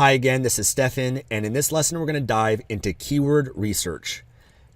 Hi again, this is Stefan, and in this lesson we're going to dive into keyword research.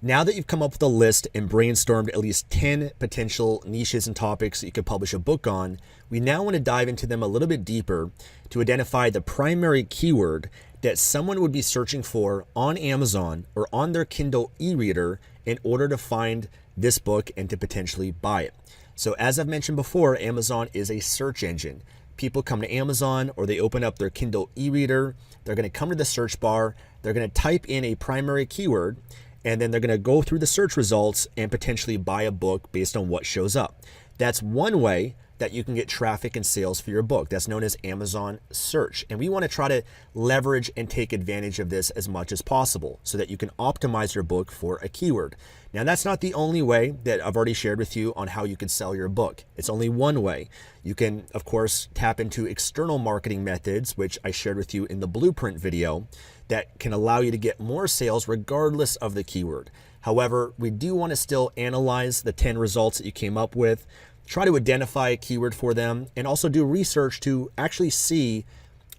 Now that you've come up with a list and brainstormed at least 10 potential niches and topics that you could publish a book on, we now want to dive into them a little bit deeper to identify the primary keyword that someone would be searching for on Amazon or on their Kindle e-reader in order to find this book and to potentially buy it. So as I've mentioned before, Amazon is a search engine. People come to Amazon or they open up their Kindle e-reader, they're going to come to the search bar, they're going to type in a primary keyword, and then they're going to go through the search results and potentially buy a book based on what shows up. That's one way that you can get traffic and sales for your book. That's known as Amazon search. And we want to try to leverage and take advantage of this as much as possible so that you can optimize your book for a keyword. Now, that's not the only way that I've already shared with you on how you can sell your book. It's only one way. You can, of course, tap into external marketing methods, which I shared with you in the blueprint video, that can allow you to get more sales regardless of the keyword. However, we do want to still analyze the 10 results that you came up with, try to identify a keyword for them, and also do research to actually see,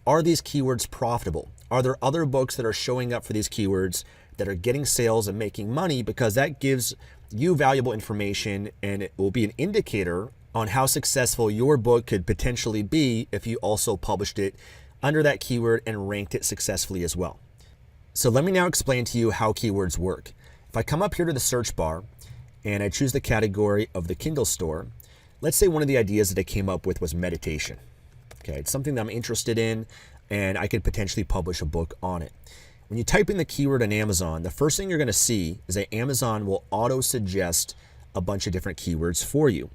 are these keywords profitable? Are there other books that are showing up for these keywords that are getting sales and making money? Because that gives you valuable information and it will be an indicator on how successful your book could potentially be if you also published it under that keyword and ranked it successfully as well. So let me now explain to you how keywords work. If I come up here to the search bar and I choose the category of the Kindle store, let's say one of the ideas that I came up with was meditation. Okay, it's something that I'm interested in and I could potentially publish a book on it. When you type in the keyword on Amazon, the first thing you're going to see is that Amazon will auto-suggest a bunch of different keywords for you.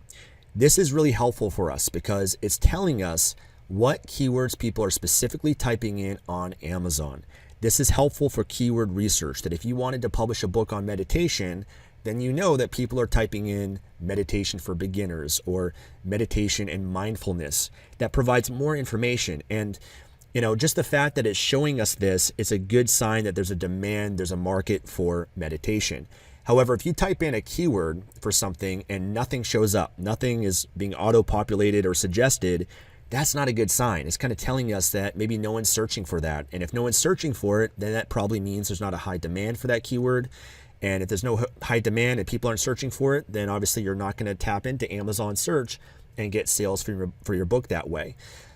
This is really helpful for us because it's telling us what keywords people are specifically typing in on Amazon. This is helpful for keyword research, that if you wanted to publish a book on meditation, then you know that people are typing in meditation for beginners or meditation and mindfulness. That provides more information. And just the fact that it's showing us this, it's a good sign that there's a demand, there's a market for meditation. However, if you type in a keyword for something and nothing shows up, nothing is being auto-populated or suggested, that's not a good sign. It's kind of telling us that maybe no one's searching for that. And if no one's searching for it, then that probably means there's not a high demand for that keyword. And if there's no high demand and people aren't searching for it, then obviously you're not going to tap into Amazon search and get sales for your book that way.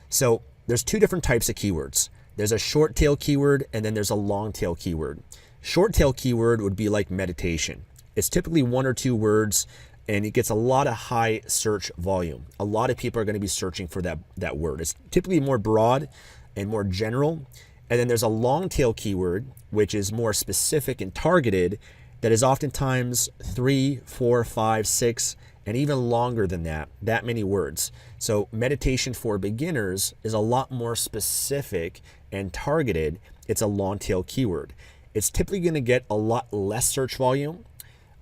So there's two different types of keywords. There's a short tail keyword and then there's a long tail keyword. Short tail keyword would be like meditation. It's typically one or two words and it gets a lot of high search volume. A lot of people are going to be searching for that word. It's typically more broad and more general. And then there's a long tail keyword, which is more specific and targeted, that is oftentimes 3, 4, 5, 6, and even longer than that many words. So meditation for beginners is a lot more specific and targeted. It's a long tail keyword. It's typically going to get a lot less search volume,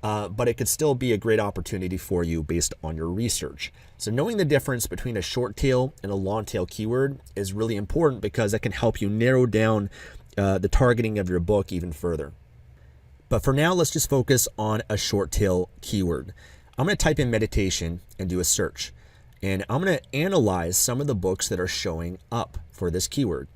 but it could still be a great opportunity for you based on your research. So knowing the difference between a short tail and a long tail keyword is really important because that can help you narrow down the targeting of your book even further. But for now, let's just focus on a short tail keyword. I'm going to type in meditation and do a search. And I'm going to analyze some of the books that are showing up for this keyword.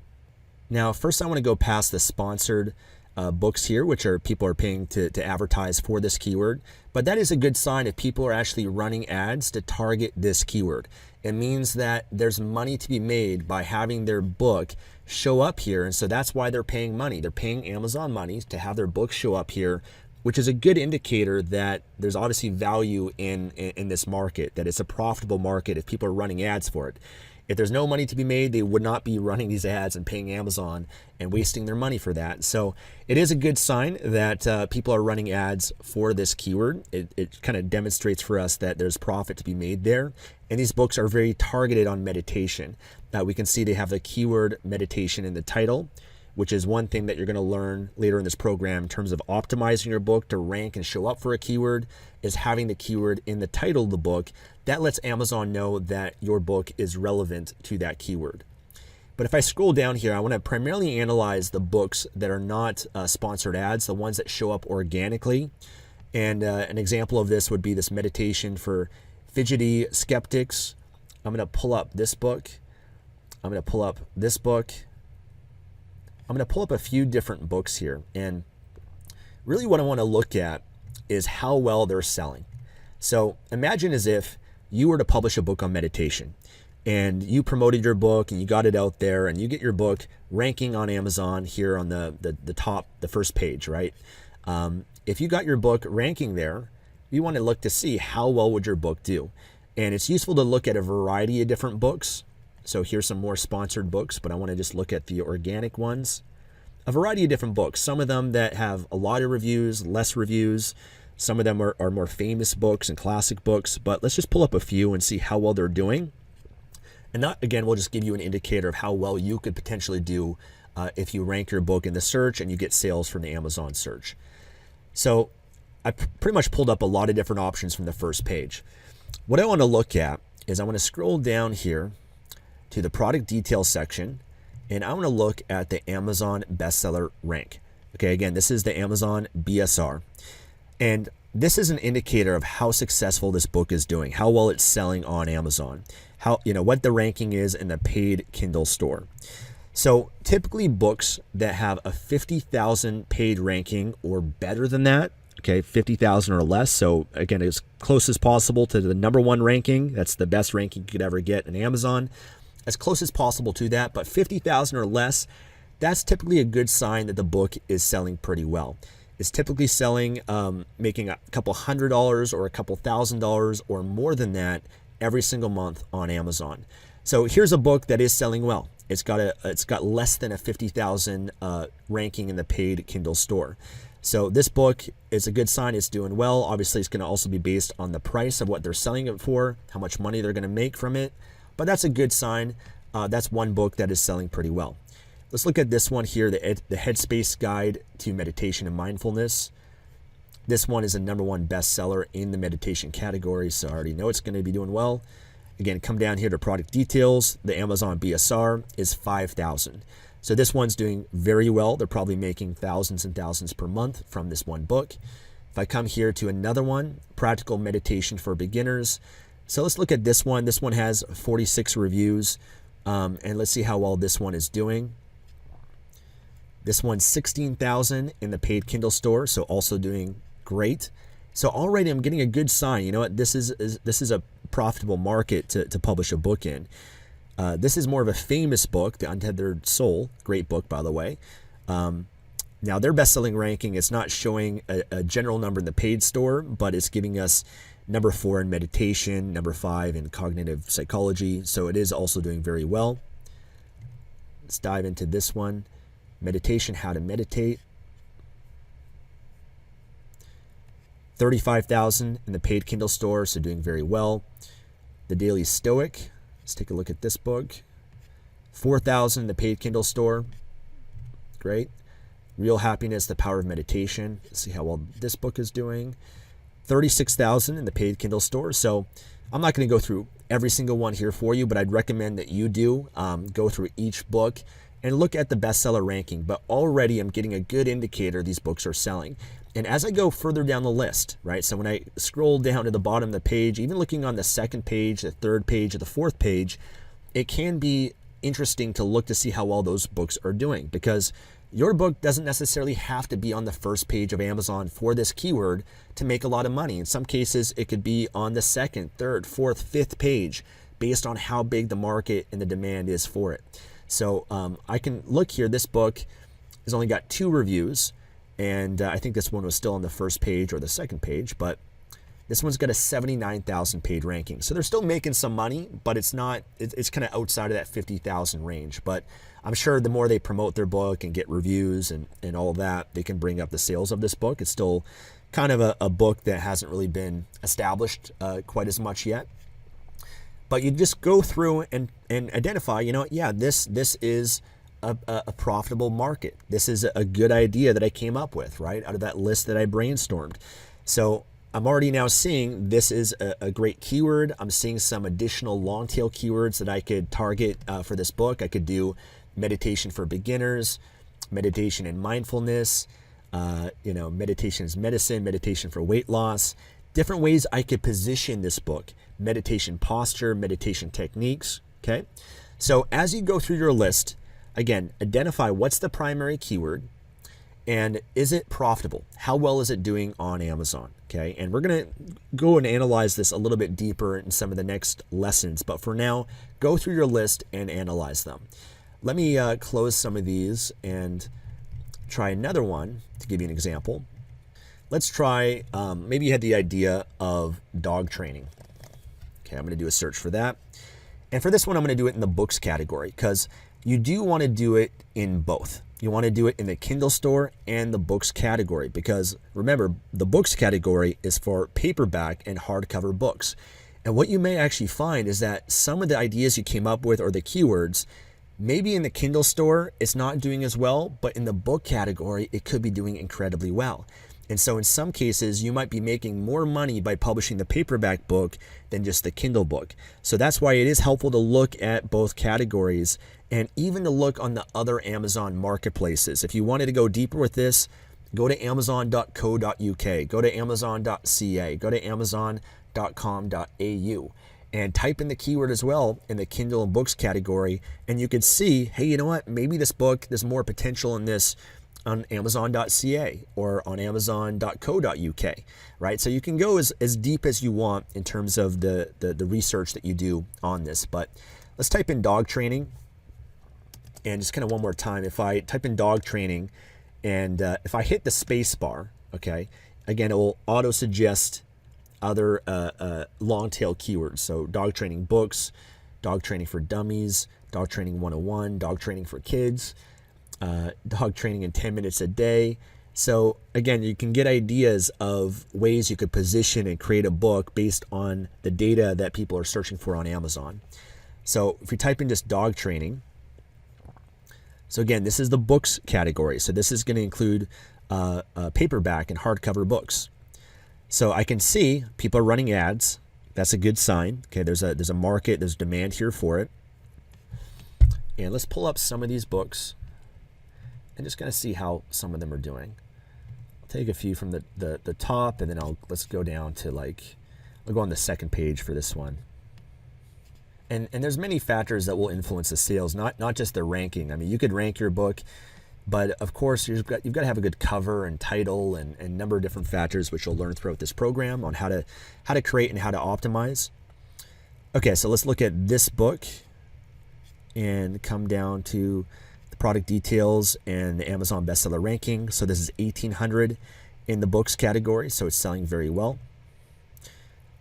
Now, first I want to go past the sponsored books here, which are people are paying to advertise for this keyword. But that is a good sign if people are actually running ads to target this keyword. It means that there's money to be made by having their book show up here. And so that's why they're paying money. They're paying Amazon money to have their book show up here, which is a good indicator that there's obviously value in this market, that it's a profitable market if people are running ads for it. If there's no money to be made, they would not be running these ads and paying Amazon and wasting their money for that. So it is a good sign that people are running ads for this keyword. It kind of demonstrates for us that there's profit to be made there. And these books are very targeted on meditation. We can see they have the keyword meditation in the title, which is one thing that you're going to learn later in this program in terms of optimizing your book to rank and show up for a keyword, is having the keyword in the title of the book. That lets Amazon know that your book is relevant to that keyword. But if I scroll down here, I want to primarily analyze the books that are not sponsored ads, the ones that show up organically. And an example of this would be this meditation for fidgety skeptics. I'm going to pull up this book. I'm going to pull up this book. I'm going to pull up a few different books here, and really what I want to look at is how well they're selling. So imagine as if you were to publish a book on meditation, and you promoted your book and you got it out there, and you get your book ranking on Amazon here on the top, the first page, right? If you got your book ranking there, you want to look to see how well would your book do. And it's useful to look at a variety of different books. So here's some more sponsored books, but I want to just look at the organic ones. A variety of different books, some of them that have a lot of reviews, less reviews. Some of them are more famous books and classic books, but let's just pull up a few and see how well they're doing. And that, again, will just give you an indicator of how well you could potentially do if you rank your book in the search and you get sales from the Amazon search. So I pretty much pulled up a lot of different options from the first page. What I want to look at is I want to scroll down here to the product details section, and I want to look at the Amazon bestseller rank. Okay, again, this is the Amazon BSR. And this is an indicator of how successful this book is doing, how well it's selling on Amazon, how, what the ranking is in the paid Kindle store. So typically books that have a 50,000 paid ranking or better than that, okay, 50,000 or less. So again, as close as possible to the #1 ranking. That's the best ranking you could ever get in Amazon. As close as possible to that, but 50,000 or less, that's typically a good sign that the book is selling pretty well. It's typically selling, making a couple $100 or a couple $1,000 or more than that every single month on Amazon. So here's a book that is selling well. It's got less than a 50,000 ranking in the paid Kindle store. So this book is a good sign it's doing well. Obviously, it's going to also be based on the price of what they're selling it for, how much money they're going to make from it. But that's a good sign. That's one book that is selling pretty well. Let's look at this one here, the Headspace Guide to Meditation and Mindfulness. This one is a #1 bestseller in the meditation category, so I already know it's going to be doing well. Again, come down here to product details. The Amazon BSR is 5,000. So this one's doing very well. They're probably making thousands and thousands per month from this one book. If I come here to another one, Practical Meditation for Beginners. So let's look at this one. This one has 46 reviews, and let's see how well this one is doing. This one's 16,000 in the paid Kindle store, so also doing great. So already I'm getting a good sign. You know what? This is a profitable market to publish a book in. This is more of a famous book, The Untethered Soul. Great book, by the way. Now, their best-selling ranking is not showing a general number in the paid store, but it's giving us #4 in meditation, #5 in cognitive psychology. So it is also doing very well. Let's dive into this one. Meditation, How to Meditate. 35,000 in the paid Kindle store, so doing very well. The Daily Stoic. Let's take a look at this book. 4,000 in the paid Kindle store. Great. Real Happiness, The Power of Meditation. Let's see how well this book is doing. 36,000 in the paid Kindle store. So I'm not going to go through every single one here for you, but I'd recommend that you do go through each book and look at the bestseller ranking. But already I'm getting a good indicator these books are selling. And as I go further down the list, right? So when I scroll down to the bottom of the page, even looking on the second page, the third page, or the fourth page, it can be interesting to look to see how well those books are doing, because your book doesn't necessarily have to be on the first page of Amazon for this keyword to make a lot of money. In some cases, it could be on the second, third, fourth, fifth page based on how big the market and the demand is for it. So I can look here. This book has only got 2 reviews, and I think this one was still on the first page or the second page, but this one's got a 79,000 paid ranking. So they're still making some money, but it's not, it's kind of outside of that 50,000 range. But I'm sure the more they promote their book and get reviews and all of that, they can bring up the sales of this book. It's still kind of a book that hasn't really been established quite as much yet. But you just go through and identify, yeah, this is a profitable market. This is a good idea that I came up with, right, out of that list that I brainstormed. So I'm already now seeing this is a great keyword. I'm seeing some additional long tail keywords that I could target for this book. I could do meditation for beginners, meditation and mindfulness, meditation is medicine, meditation for weight loss, different ways I could position this book, meditation posture, meditation techniques. Okay. So as you go through your list, again, identify what's the primary keyword and is it profitable? How well is it doing on Amazon? Okay, and we're going to go and analyze this a little bit deeper in some of the next lessons, but for now, go through your list and analyze them. Let me close some of these and try another one to give you an example. Let's try, maybe you had the idea of dog training. Okay, I'm going to do a search for that. And for this one, I'm going to do it in the books category because you do want to do it in both. You want to do it in the Kindle store and the books category because remember, the books category is for paperback and hardcover books. And what you may actually find is that some of the ideas you came up with or the keywords, maybe in the Kindle store, it's not doing as well, but in the book category, it could be doing incredibly well. And so in some cases, you might be making more money by publishing the paperback book than just the Kindle book. So that's why it is helpful to look at both categories and even to look on the other Amazon marketplaces. If you wanted to go deeper with this, go to amazon.co.uk, go to amazon.ca, go to amazon.com.au, and type in the keyword as well in the Kindle and books category, and you can see, hey, you know what? Maybe this book, there's more potential in this on amazon.ca or on amazon.co.uk, right? So you can go as deep as you want in terms of the research that you do on this. But let's type in dog training. And just kind of one more time, if I type in dog training and if I hit the space bar, okay, again, it will auto suggest other long tail keywords. So dog training books, dog training for dummies, dog training 101, dog training for kids, dog training in 10 minutes a day. So again, you can get ideas of ways you could position and create a book based on the data that people are searching for on Amazon. So if we type in just dog training, so again, this is the books category. So this is going to include paperback and hardcover books. So I can see people are running ads. That's a good sign. Okay, there's a market, there's demand here for it. And let's pull up some of these books and just kind of see how some of them are doing. I'll take a few from the top, and then let's go down to I'll go on the second page for this one. And there's many factors that will influence the sales, not just the ranking. I mean, you could rank your book, but of course you've got to have a good cover and title and a number of different factors which you'll learn throughout this program on how to create and how to optimize. Okay, so let's look at this book and come down to the product details and the Amazon bestseller ranking. So this is 1800 in the books category, so it's selling very well.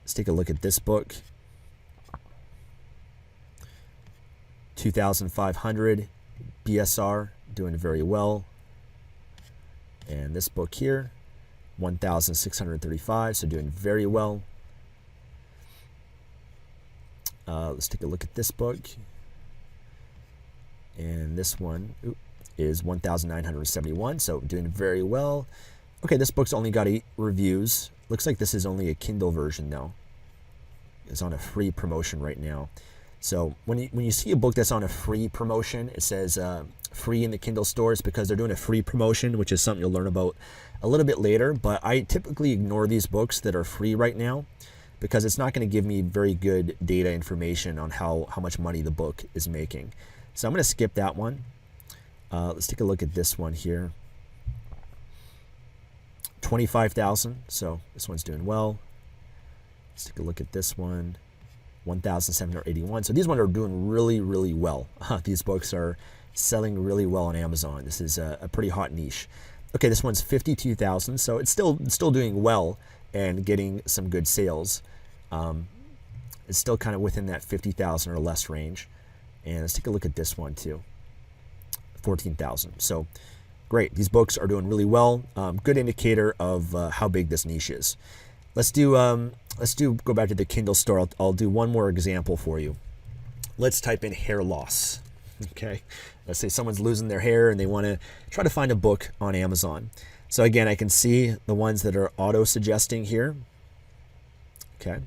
Let's take a look at this book. 2,500 BSR, doing very well. And this book here, 1,635, so doing very well. Let's take a look at this book. And this one is 1,971, so doing very well. Okay, this book's only got 8 reviews. Looks like this is only a Kindle version though. It's on a free promotion right now. So when you see a book that's on a free promotion, it says free in the Kindle stores because they're doing a free promotion, which is something you'll learn about a little bit later. But I typically ignore these books that are free right now because it's not going to give me very good data information on how much money the book is making. So I'm going to skip that one. Let's take a look at this one here. 25,000. So this one's doing well. Let's take a look at this one. 1,781. So these ones are doing really, really well. These books are selling really well on Amazon. This is a pretty hot niche. Okay, this one's 52,000. So it's still doing well and getting some good sales. It's still kind of within that 50,000 or less range. And let's take a look at this one too. 14,000. So great. These books are doing really well. Good indicator of how big this niche is. Let's go back to the Kindle store. I'll do one more example for you. Let's type in hair loss. Okay. Let's say someone's losing their hair and they want to try to find a book on Amazon. So again, I can see the ones that are auto suggesting here. Okay.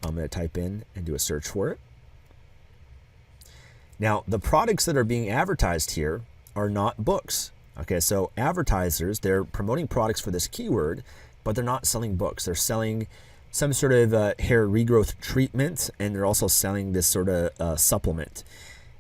I'm going to type in and do a search for it. Now, the products that are being advertised here are not books. Okay. So advertisers, they're promoting products for this keyword, but they're not selling books. They're selling some sort of hair regrowth treatment, and they're also selling this sort of supplement.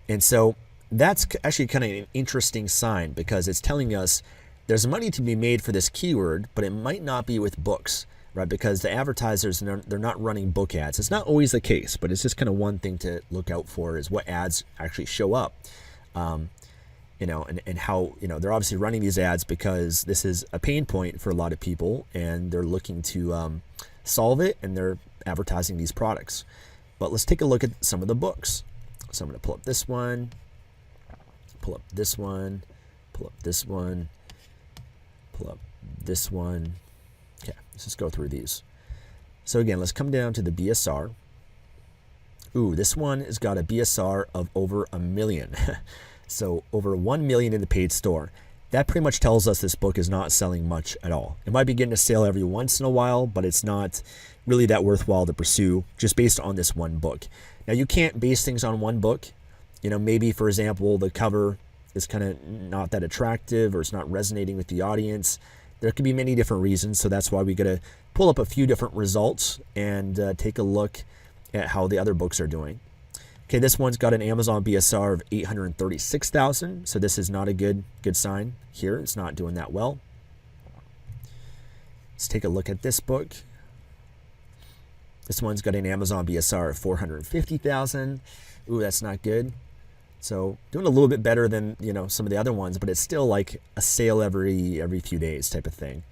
And so that's actually kind of an interesting sign, because it's telling us there's money to be made for this keyword, but it might not be with books, right? Because the advertisers, they're not running book ads. It's not always the case, but it's just kind of one thing to look out for, is what ads actually show up. And how, they're obviously running these ads because this is a pain point for a lot of people, and they're looking to solve it, and they're advertising these products. But let's take a look at some of the books. So I'm going to pull up this one, pull up this one, pull up this one, pull up this one. Okay, let's just go through these. So again, let's come down to the BSR. Ooh, this one has got a BSR of over 1 million. So over 1 million in the paid store. That pretty much tells us this book is not selling much at all. It might be getting a sale every once in a while, but it's not really that worthwhile to pursue just based on this one book. Now, you can't base things on one book. Maybe, for example, the cover is kind of not that attractive, or it's not resonating with the audience. There could be many different reasons, so that's why we got to pull up a few different results and take a look at how the other books are doing. Okay, this one's got an Amazon BSR of 836,000, so this is not a good sign here. It's not doing that well. Let's take a look at this book. This one's got an Amazon BSR of 450,000. Ooh, that's not good. So doing a little bit better than some of the other ones, but it's still like a sale every few days type of thing.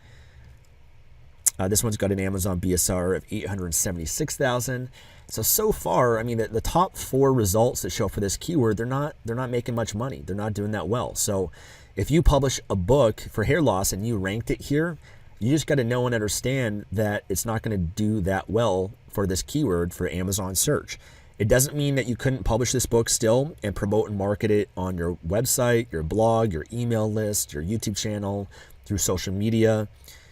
This one's got an Amazon BSR of 876,000. So far, I mean, the top 4 results that show up for this keyword, they're not making much money. They're not doing that well. So if you publish a book for hair loss and you ranked it here, you just got to know and understand that it's not going to do that well for this keyword for Amazon search. It doesn't mean that you couldn't publish this book still and promote and market it on your website, your blog, your email list, your YouTube channel, through social media.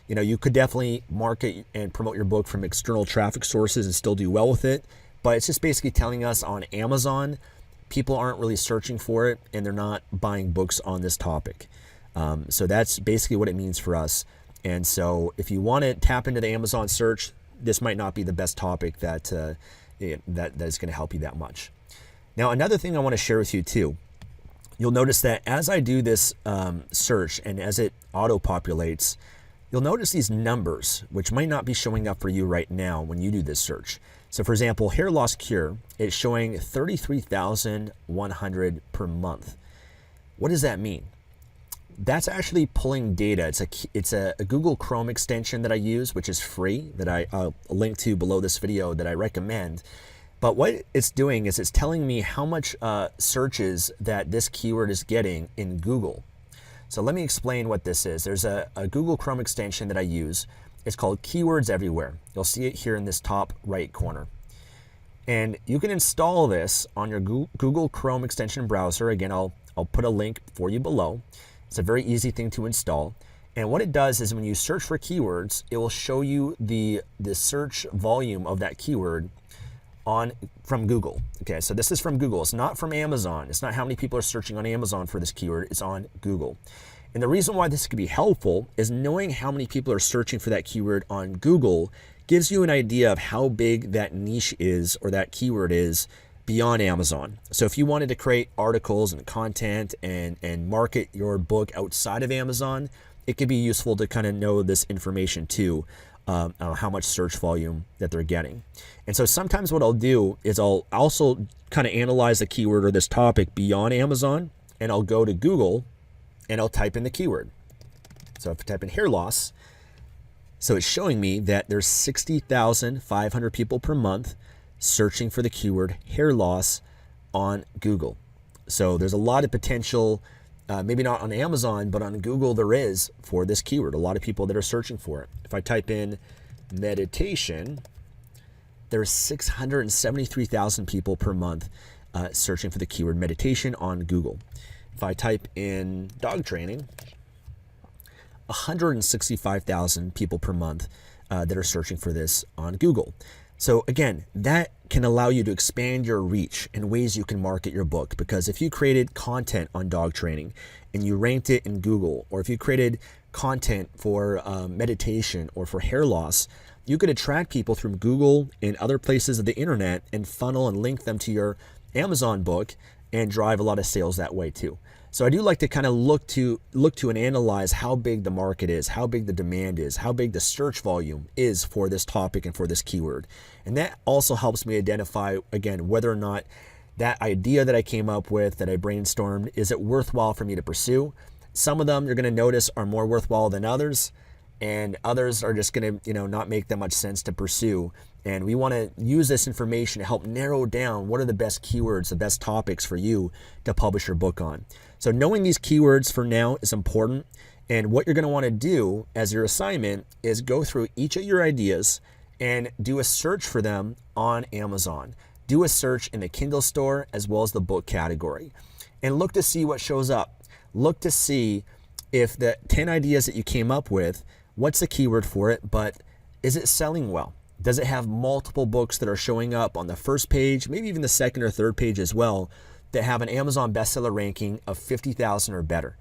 You could definitely market and promote your book from external traffic sources and still do well with it. But it's just basically telling us on Amazon, people aren't really searching for it, and they're not buying books on this topic. So that's basically what it means for us. And so if you want to tap into the Amazon search, this might not be the best topic that is going to help you that much. Now, another thing I want to share with you too, you'll notice that as I do this search and as it auto-populates, you'll notice these numbers, which might not be showing up for you right now when you do this search. So for example, hair loss cure, it's showing 33,100 per month. What does that mean? That's actually pulling data. It's a Google Chrome extension that I use, which is free, that I'll link to below this video, that I recommend. But what it's doing is it's telling me how much searches that this keyword is getting in Google. So let me explain what this is. There's a Google Chrome extension that I use. It's called Keywords Everywhere. You'll see it here in this top right corner. And you can install this on your Google Chrome extension browser. Again, I'll put a link for you below. It's a very easy thing to install. And what it does is when you search for keywords, it will show you the search volume of that keyword from Google. Okay, so this is from Google. It's not from Amazon. It's not how many people are searching on Amazon for this keyword. It's on Google. And the reason why this could be helpful is knowing how many people are searching for that keyword on Google gives you an idea of how big that niche is, or that keyword is, beyond Amazon. So if you wanted to create articles and content and market your book outside of Amazon, it could be useful to kind of know this information too. How much search volume that they're getting. And so sometimes what I'll do is I'll also kind of analyze the keyword or this topic beyond Amazon, and I'll go to Google and I'll type in the keyword. So if I type in hair loss, so it's showing me that there's 60,500 people per month searching for the keyword hair loss on Google. So there's a lot of potential, maybe not on Amazon, but on Google there is for this keyword. A lot of people that are searching for it. If I type in meditation, there's 673,000 people per month searching for the keyword meditation on Google. If I type in dog training, 165,000 people per month that are searching for this on Google. So again, that can allow you to expand your reach in ways you can market your book. Because if you created content on dog training and you ranked it in Google, or if you created content for meditation or for hair loss, you could attract people from Google and other places of the internet and funnel and link them to your Amazon book and drive a lot of sales that way too. So I do like to kind of look to and analyze how big the market is, how big the demand is, how big the search volume is for this topic and for this keyword. And that also helps me identify, again, whether or not that idea that I came up with, that I brainstormed, is it worthwhile for me to pursue? Some of them you're going to notice are more worthwhile than others, and others are just going to, not make that much sense to pursue. And we want to use this information to help narrow down what are the best keywords, the best topics for you to publish your book on. So knowing these keywords for now is important. And what you're going to want to do as your assignment is go through each of your ideas and do a search for them on Amazon. Do a search in the Kindle store as well as the book category, and look to see what shows up. Look to see if the 10 ideas that you came up with, what's the keyword for it, but is it selling well? Does it have multiple books that are showing up on the first page, maybe even the second or third page as well, that have an Amazon bestseller ranking of 50,000 or better?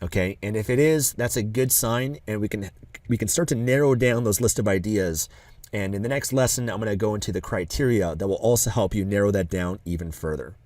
Okay, and if it is, that's a good sign, and we can start to narrow down those list of ideas. And in the next lesson, I'm going to go into the criteria that will also help you narrow that down even further.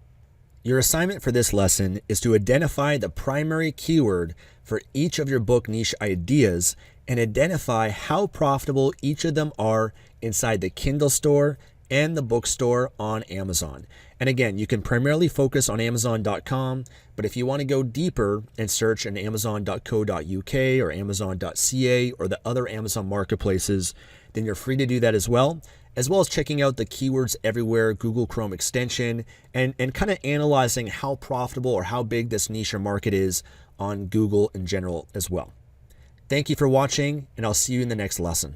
Your assignment for this lesson is to identify the primary keyword for each of your book niche ideas and identify how profitable each of them are inside the Kindle store and the bookstore on Amazon. And again, you can primarily focus on Amazon.com, but if you want to go deeper and search in Amazon.co.uk or Amazon.ca or the other Amazon marketplaces, then you're free to do that as well as checking out the Keywords Everywhere Google Chrome extension and kind of analyzing how profitable or how big this niche or market is on Google in general as well. Thank you for watching, and I'll see you in the next lesson.